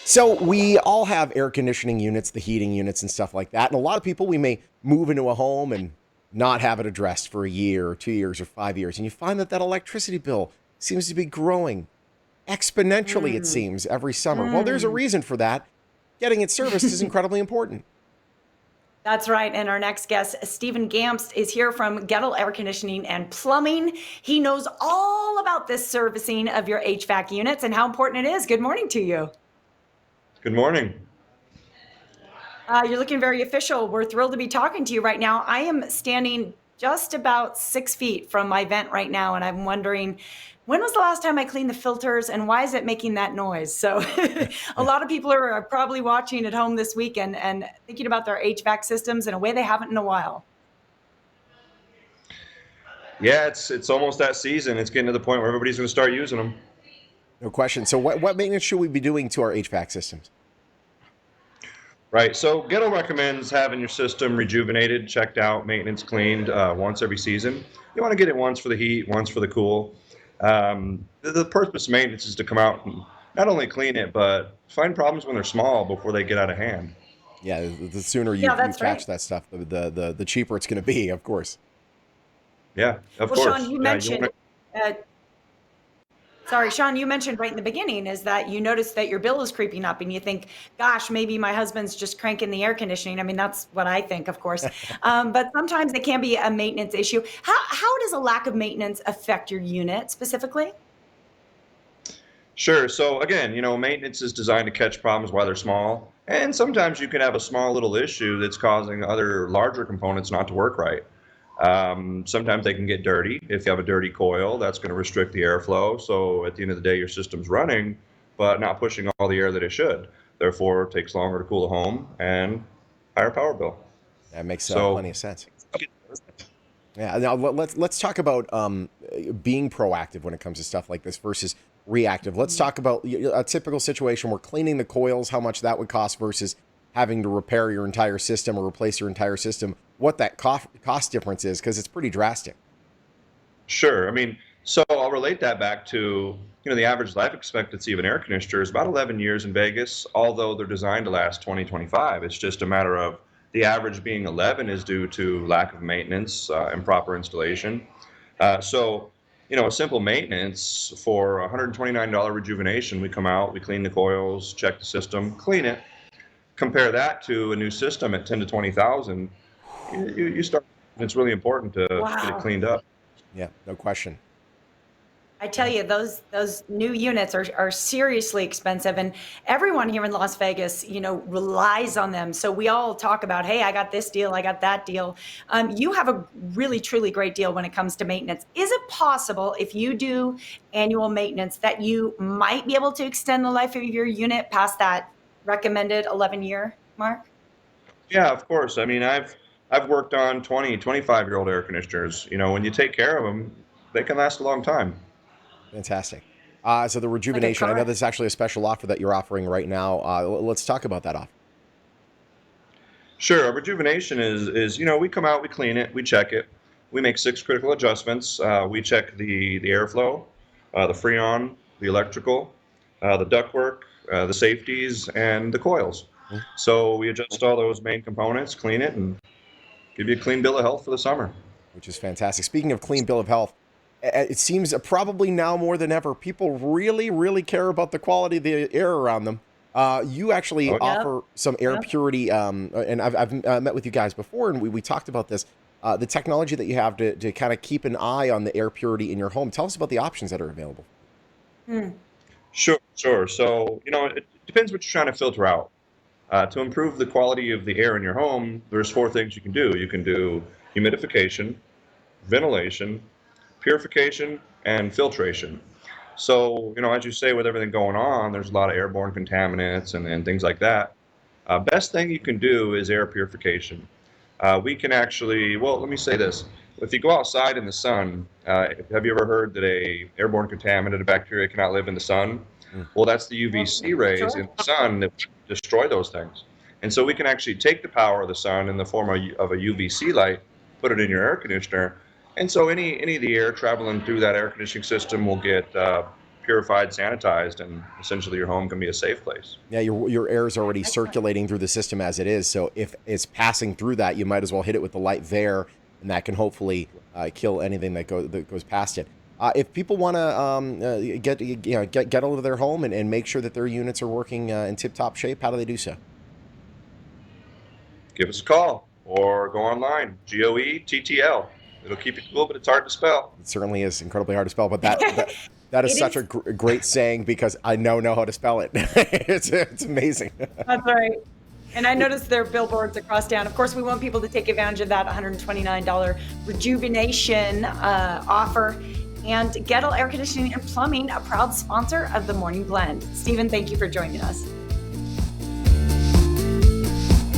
So we all have air conditioning units, the heating units and stuff like that. And a lot of people, we may move into a home and not have it addressed for a year or 2 years or 5 years. And you find that electricity bill seems to be growing exponentially, it Mm, seems, every summer. Well, there's a mm. reason for that. Getting it serviced is incredibly important. That's right. And our next guest, Stephen Gamst, is here from Goettl Air Conditioning and Plumbing. He knows all about this servicing of your HVAC units and how important it is. Good morning to you. Good morning. You're looking very official. We're thrilled to be talking to you right now. I am standing just about 6 feet from my vent right now, and I'm wondering when was the last time I cleaned the filters and why is it making that noise? So, a lot of people are probably watching at home this weekend and thinking about their HVAC systems in a way they haven't in a while. Yeah, it's almost that season. It's getting to the point where everybody's going to start using them. No question. So what maintenance should we be doing to our HVAC systems? Right. So Goettl recommends having your system rejuvenated, checked out, maintenance cleaned once every season. You want to get it once for the heat, once for the cool. The purpose of maintenance is to come out and not only clean it, but find problems when they're small before they get out of hand. Yeah, the sooner Yeah, you that's catch right. that stuff, the cheaper it's going to be, of course. Yeah, of Well, Sean, course. you Yeah, you want mentioned, to. uh, sorry, Sean, you mentioned right in the beginning is that you notice that your bill is creeping up and you think, gosh, maybe my husband's just cranking the air conditioning. I mean, that's what I think, of course. But sometimes it can be a maintenance issue. How does a lack of maintenance affect your unit specifically? Sure. So again, maintenance is designed to catch problems while they're small, and sometimes you can have a small little issue that's causing other larger components not to work right. Sometimes they can get dirty. If you have a dirty coil, that's going to restrict the airflow. So at the end of the day, your system's running, but not pushing all the air that it should. Therefore, it takes longer to cool the home and higher power bill. That makes plenty So, of sense. Yeah. Now let's talk about being proactive when it comes to stuff like this versus reactive. Let's talk about a typical situation where cleaning the coils, how much that would cost versus having to repair your entire system or replace your entire system. What that cost difference is, because it's pretty drastic. sure. So I'll relate that back to, the average life expectancy of an air conditioner is about 11 years in Vegas, although they're designed to last 20, 25. It's just a matter of the average being 11 is due to lack of maintenance, improper installation. So, a simple maintenance for $129 rejuvenation, we come out, we clean the coils, check the system, clean it. Compare that to a new system at 10 to 20,000. You start. It's really important to get it Wow. cleaned up. Yeah, no question. I tell you, those new units are seriously expensive, and everyone here in Las Vegas, relies on them. So we all talk about, hey, I got this deal, I got that deal. You have a really truly great deal when it comes to maintenance. Is it possible if you do annual maintenance that you might be able to extend the life of your unit past that recommended 11-year mark? Yeah, of course. I've worked on 20, 25-year-old air conditioners. When you take care of them, they can last a long time. Fantastic. So the Like a rejuvenation, I know car? this is actually a special offer that you're offering right now. Let's talk about that offer. Sure, a rejuvenation is we come out, we clean it, we check it, we make six critical adjustments. We check the airflow, the freon, the electrical, the ductwork, the safeties, and the coils. Hmm? So we adjust all those main components, clean it, and give you a clean bill of health for the summer. Which is fantastic. Speaking of clean bill of health, it seems probably now more than ever, people really, really care about the quality of the air around them. You actually Oh, Yep. offer some air Yep. purity, and I've met with you guys before, and we talked about this. The technology that you have to kind of keep an eye on the air purity in your home. Tell us about the options that are available. Hmm. sure, sure. So, it depends what you're trying to filter out. To improve the quality of the air in your home, there's four things you can do. You can do humidification, ventilation, purification, and filtration. So, as you say, with everything going on, there's a lot of airborne contaminants and things like that. Best thing you can do is air purification. We can actually, well, let me say this. If you go outside in the sun, have you ever heard that a airborne contaminant, a bacteria, cannot live in the sun? Mm. Well, that's the Well, UVC rays in sure. the sun that destroy those things. And so we can actually take the power of the sun in the form of a UVC light, put it in your air conditioner, and so any of the air traveling through that air conditioning system will get purified, sanitized, and essentially your home can be a safe place. Yeah, your air is already Excellent. circulating through the system as it is. So if it's passing through that, you might as well hit it with the light there, and that can hopefully kill anything that goes past it. If people want to get Goettl to their home and make sure that their units are working in tip-top shape, how do they do so? Give us a call or go online, GOETTL. It'll keep you cool, but it's hard to spell. It certainly is incredibly hard to spell, but that is It such is. a great saying because I know how to spell it. It's amazing. That's right. And I noticed there are billboards across town. Of course, we want people to take advantage of that $129 rejuvenation offer. And Goettl Air Conditioning and Plumbing, a proud sponsor of the Morning Blend. Stephen, thank you for joining us.